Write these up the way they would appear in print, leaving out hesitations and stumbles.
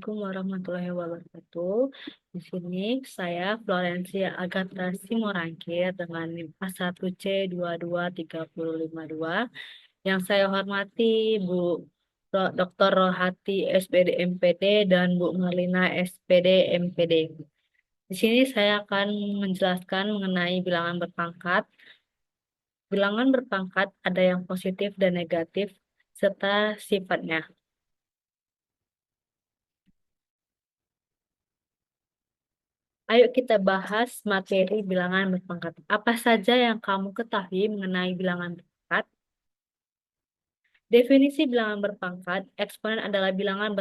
Assalamualaikum warahmatullahi wabarakatuh. Di sini saya Florencia Agatha Simorangkir dengan NIM A1C22352. Yang saya hormati Bu Dr. Rohati SPD MPD dan Bu Marlina SPD MPD. Di sini saya akan menjelaskan mengenai bilangan berpangkat. Bilangan berpangkat ada yang positif dan negatif serta sifatnya. Ayo kita bahas materi bilangan berpangkat. Apa saja yang kamu ketahui mengenai bilangan berpangkat? Definisi bilangan berpangkat, eksponen adalah bilangan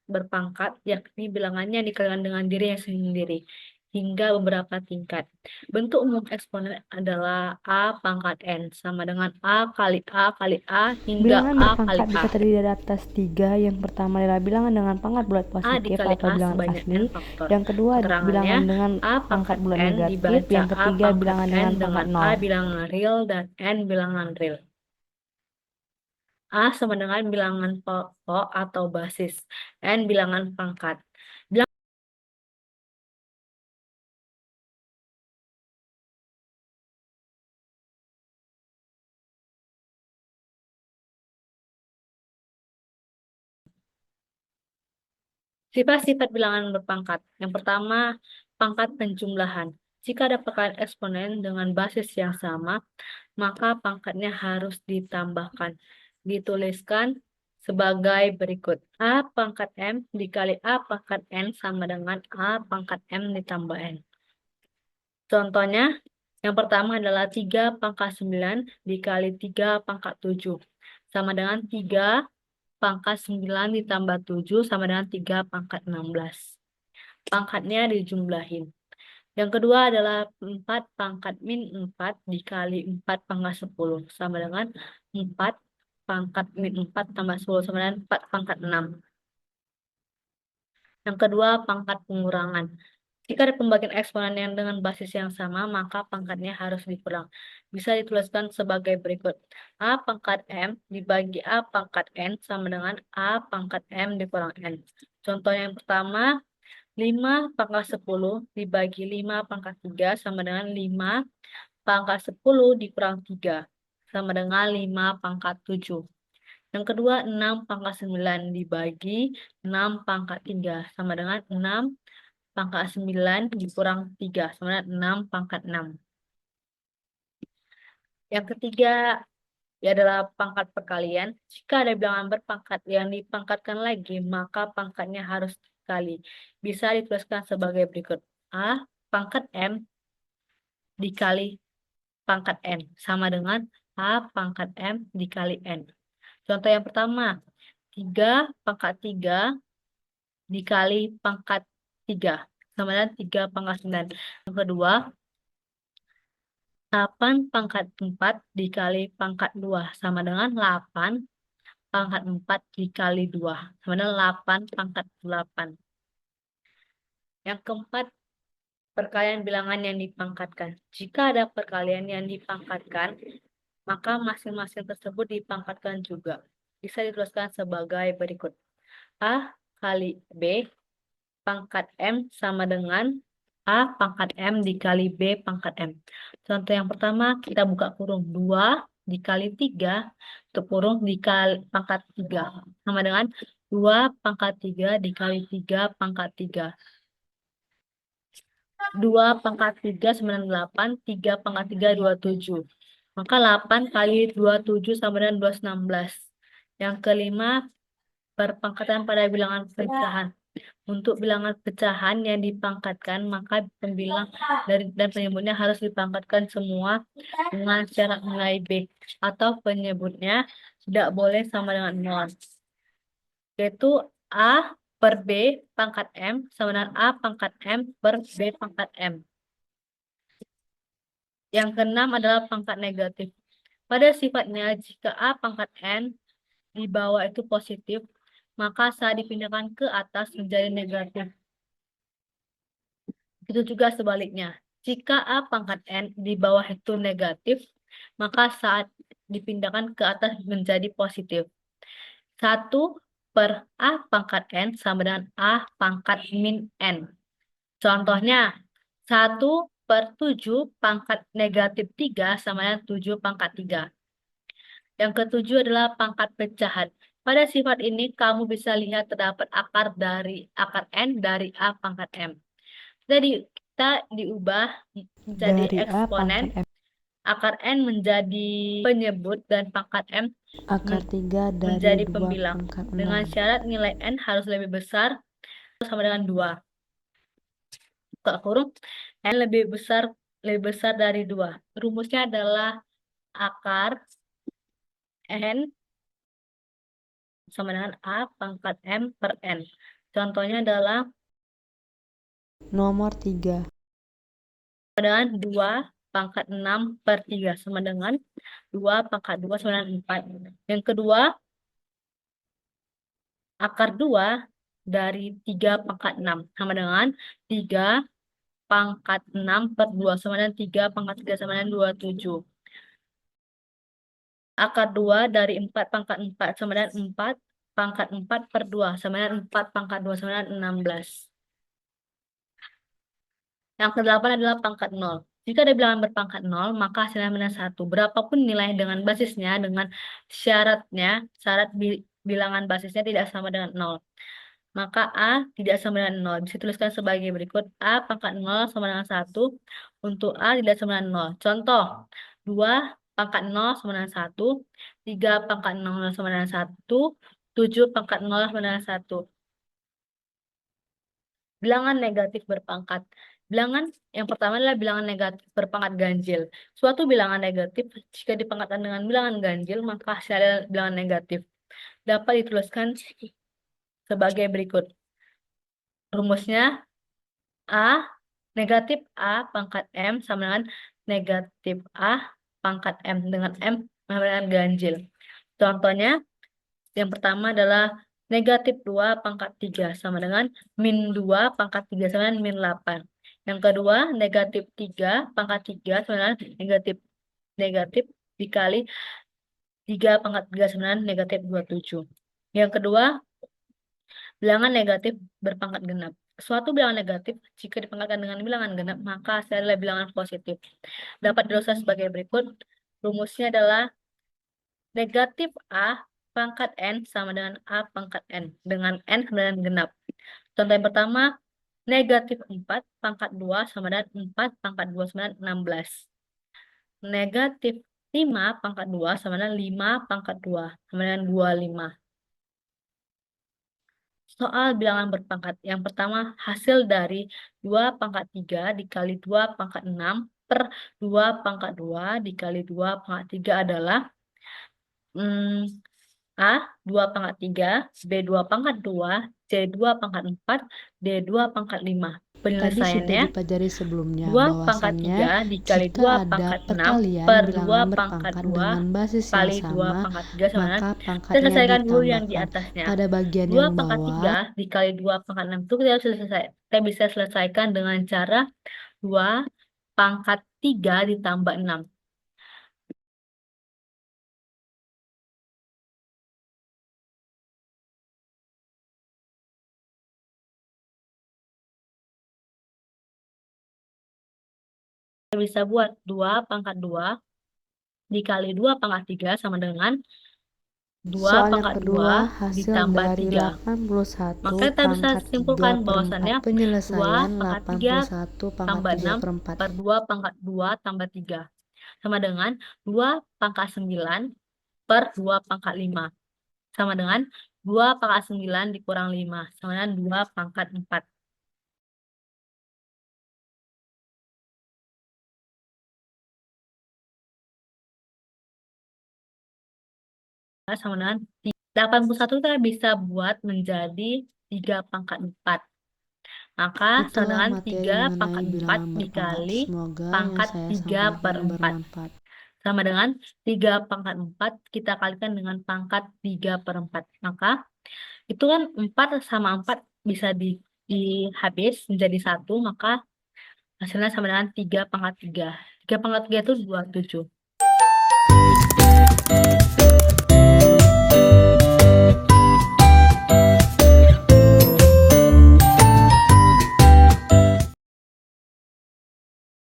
berpangkat, yakni bilangannya yang dikalikan dengan dirinya sendiri, hingga beberapa tingkat. Bentuk umum eksponen adalah A pangkat N, sama dengan A kali A kali A, hingga Bilangan A kali berpangkat A. bisa terdiri dari atas tiga. Yang pertama adalah bilangan dengan pangkat bulat A positif dikali atau A bilangan sebanyak asli. N faktor. Yang kedua Keterangannya, bilangan dengan A pangkat pangkat bulat N negatif. dibaca Yang A ketiga pangkat bilangan N dengan dengan pangkat A 0. bilangan real dan N bilangan real. A sama dengan bilangan pokok atau basis. N bilangan pangkat. Sifat-sifat bilangan berpangkat. Yang pertama, pangkat penjumlahan. Jika ada perkalian eksponen dengan basis yang sama, maka pangkatnya harus ditambahkan. Dituliskan sebagai berikut. A pangkat M dikali A pangkat N sama dengan A pangkat M ditambah N. Contohnya, yang pertama adalah 3 pangkat 9 dikali 3 pangkat 7. Sama dengan 3 pangkat 9 ditambah 7 sama dengan 3 pangkat 16. Pangkatnya dijumlahin. Yang kedua adalah 4 pangkat min 4 dikali 4 pangkat 10. Sama dengan 4 pangkat min 4 tambah 10 sama dengan 4 pangkat 6. Yang kedua, pangkat pengurangan. Jika ada pembagian eksponen yang dengan basis yang sama, maka pangkatnya harus dikurang. Bisa dituliskan sebagai berikut. A pangkat M dibagi A pangkat N sama dengan A pangkat M dikurang N. Contoh yang pertama, 5 pangkat 10 dibagi 5 pangkat 3 sama dengan 5 pangkat 10 dikurang 3 sama dengan 5 pangkat 7. Yang kedua, 6 pangkat 9 dibagi 6 pangkat 3 sama dengan 6 pangkat 9 dikurang 3 sama dengan 6 pangkat 6. Yang ketiga adalah pangkat perkalian. Jika ada bilangan berpangkat yang dipangkatkan lagi, maka pangkatnya harus dikali. Bisa dituliskan sebagai berikut. A pangkat M dikali pangkat N sama dengan A pangkat M dikali N. Contoh yang pertama, 3 pangkat 3 dikali pangkat 3 sama dengan 3 pangkat 9. Yang kedua, 8 pangkat 4 dikali pangkat 2 sama dengan 8 pangkat 4 dikali 2 sama dengan 8 pangkat 8. Yang keempat, perkalian bilangan yang dipangkatkan. Jika ada perkalian yang dipangkatkan, maka masing-masing tersebut dipangkatkan juga. Bisa dituliskan sebagai berikut. A kali B pangkat M sama dengan A pangkat M dikali B pangkat M. Contoh yang pertama, kita buka kurung 2 dikali 3, tutup kurung dikali pangkat 3. Sama dengan 2 pangkat 3 dikali 3 pangkat 3. 2 pangkat 3 sama dengan 8, 3 pangkat 3, 27. Maka 8 kali 27 sama dengan 216. Yang kelima, perpangkatan pada bilangan pecahan. Untuk bilangan pecahan yang dipangkatkan, maka pembilang dan penyebutnya harus dipangkatkan semua dengan syarat nilai B. Atau penyebutnya tidak boleh sama dengan 0. Yaitu A per B pangkat M sama dengan A pangkat M per B pangkat M. Yang keenam adalah pangkat negatif. Pada sifatnya, jika A pangkat N di bawah itu positif, maka saat dipindahkan ke atas menjadi negatif. Itu juga sebaliknya. Jika A pangkat N di bawah itu negatif, maka saat dipindahkan ke atas menjadi positif. Satu, per A pangkat N sama dengan A pangkat min N. Contohnya, 1/7 pangkat negatif 3 sama dengan 7 pangkat 3. Yang ketujuh adalah pangkat pecahan. Pada sifat ini, kamu bisa lihat terdapat akar N dari A pangkat M. Jadi, kita diubah menjadi Dari A eksponen. pangkat M. Akar N menjadi penyebut dan pangkat M Akar 3 dari menjadi 2 pembilang. pangkat 6. Dengan syarat nilai N harus lebih besar sama dengan 2. Buka kurung, N lebih besar dari 2. Rumusnya adalah akar N sama dengan A pangkat M per N. Contohnya adalah Nomor 3. dengan 2 pangkat 6 per 3 sama dengan 2 pangkat 2 sama dengan 4. Yang kedua, akar 2 dari 3 pangkat 6 sama dengan 3 pangkat 6 per 2 sama dengan 3 pangkat 3 sama dengan 27. Akar 2 dari 4 pangkat 4 sama dengan 4 pangkat 4 per 2 sama dengan 4 pangkat 2 sama dengan 16. Yang ke-8 adalah pangkat 0. Jika ada bilangan berpangkat 0, maka hasilnya minus 1. Berapapun nilai dengan basisnya, dengan syarat bilangan basisnya tidak sama dengan 0. Maka A tidak sama dengan 0. Bisa tuliskan sebagai berikut. A pangkat 0 sama dengan 1. Untuk A tidak sama dengan 0. Contoh, 2 pangkat 0 sama dengan 1. 3 pangkat 0 sama dengan 1. 7 pangkat 0 sama dengan 1. Bilangan negatif berpangkat. Bilangan yang pertama adalah bilangan negatif berpangkat ganjil. Suatu bilangan negatif jika dipangkatkan dengan bilangan ganjil, maka hasilnya adalah bilangan negatif. Dapat dituliskan sebagai berikut. Rumusnya A, negatif A pangkat M sama dengan negatif A pangkat M dengan M sama dengan ganjil. Contohnya, yang pertama adalah negatif 2 pangkat 3 sama dengan min 2 pangkat 3 sama dengan min 8. Yang kedua, negatif 3 pangkat 3 sama dengan negatif dikali 3 pangkat 3 sama dengan negatif 27. Yang kedua, bilangan negatif berpangkat genap. Suatu bilangan negatif, jika dipangkatkan dengan bilangan genap, maka hasilnya adalah bilangan positif. Dapat dirumuskan sebagai berikut. Rumusnya adalah negatif A pangkat N sama dengan A pangkat N. Dengan N dengan genap. Contoh yang pertama, negatif 4 pangkat 2 sama dengan 4 pangkat 2 sama dengan 16. Negatif 5 pangkat 2 sama dengan 5 pangkat 2 sama dengan 25. Soal bilangan berpangkat. Yang pertama, hasil dari 2 pangkat 3 dikali 2 pangkat 6 per 2 pangkat 2 dikali 2 pangkat 3 adalah A, 2 pangkat 3, B, 2 pangkat 2, C, 2 pangkat 4, D, 2 pangkat 5. Tadi sudah Penyelesaiannya, dipelajari sebelumnya 2 pangkat bahwasannya 3 dikali jika 2 ada pangkat 6 perkalian per 2 bilangan pangkat berpangkat 2 dengan basis yang kali 2 sama, pangkat 3 sama dengan. maka Kita pangkatnya selesaikan dulu yang di ditambahkan. atasnya. Pada bagian 2 yang pangkat bawah, 3 dikali 2 pangkat 6 itu kita bisa selesaikan dengan cara 2 pangkat 3 ditambah 6. Kita bisa buat 2 pangkat 2 dikali 2 pangkat 3 sama dengan 2 soal yang pangkat kedua 2 hasil ditambah dari 3. 81 Maka kita bisa pangkat 3 simpulkan per 4. bahwasannya 2 Penyelesaian pangkat 3 81 pangkat tambah 3 6 per 4. per 2 pangkat 2 tambah 3. Sama dengan 2 pangkat 9 per 2 pangkat 5. Sama dengan 2 pangkat 9 dikurang 5. Sama dengan 2 pangkat 4. Sama dengan 81 kita bisa buat menjadi 3 pangkat 4. Maka sama Itulah dengan materi 3 mengenai pangkat 4 bilangan berpangkat. dikali Semoga yang pangkat saya 3 per sampaikan 4. bermanfaat. Sama dengan 3 pangkat 4 kita kalikan dengan pangkat 3 per 4. Maka itu kan 4 sama 4 bisa dihabis menjadi 1. Maka hasilnya sama dengan 3 pangkat 3. 3 pangkat 3 itu 27.